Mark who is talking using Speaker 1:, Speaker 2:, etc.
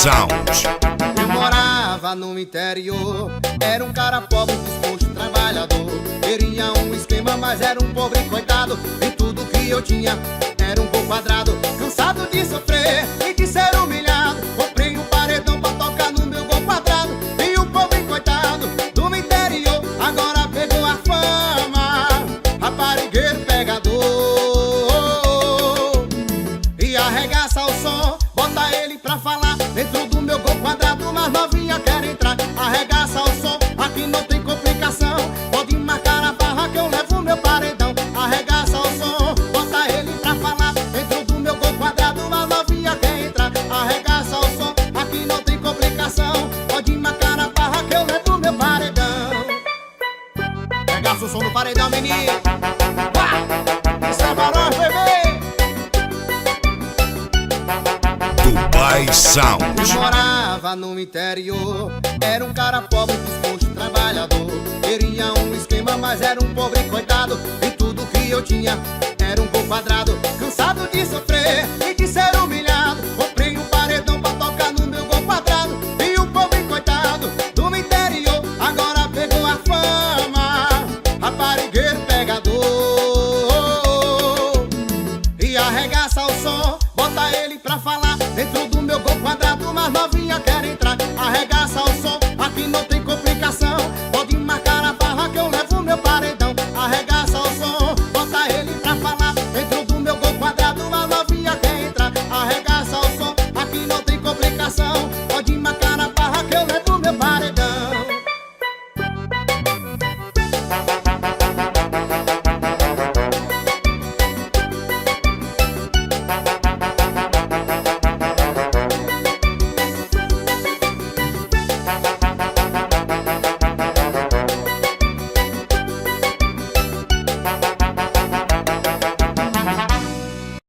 Speaker 1: Sound.
Speaker 2: Eu morava no interior, era um cara pobre, disposto, trabalhador. Queria um esquema, mas era um pobre coitado. E tudo que eu tinha era um gol quadrado. Cansado de sofrer e de ser humilhado, comprei um paredão pra tocar no meu gol quadrado. E o pobre coitado do interior agora pegou a fama, raparigueiro pegador. E arregaça o som, bota ele pra falar dentro do meu gol quadrado, mas novinha quer entrar. Arregaça o som, aqui não tem complicação. Pode marcar a barra que eu levo meu paredão. Arregaça o som, bota ele pra falar dentro do meu gol quadrado, mas novinha quer entrar. Arregaça o som, aqui não tem complicação. Pode marcar a barra que eu levo meu paredão. Arregaça o som do paredão, menino. Isso é barulho, bebê.
Speaker 1: Dubai Sound.
Speaker 2: Eu morava no interior, era um cara pobre, disposto, trabalhador. Queria um esquema, mas era um pobre coitado. E tudo que eu tinha era um gol quadrado. Cansado de sofrer e de ser humilhado, comprei um paredão pra tocar no meu gol quadrado. E o pobre coitado do interior agora pegou a fama, raparigueiro pegador. E arregaça o som, bota ele pra falar dentro do meu gol quadrado, mas novinha quer entrar. Arregaça o som, aqui não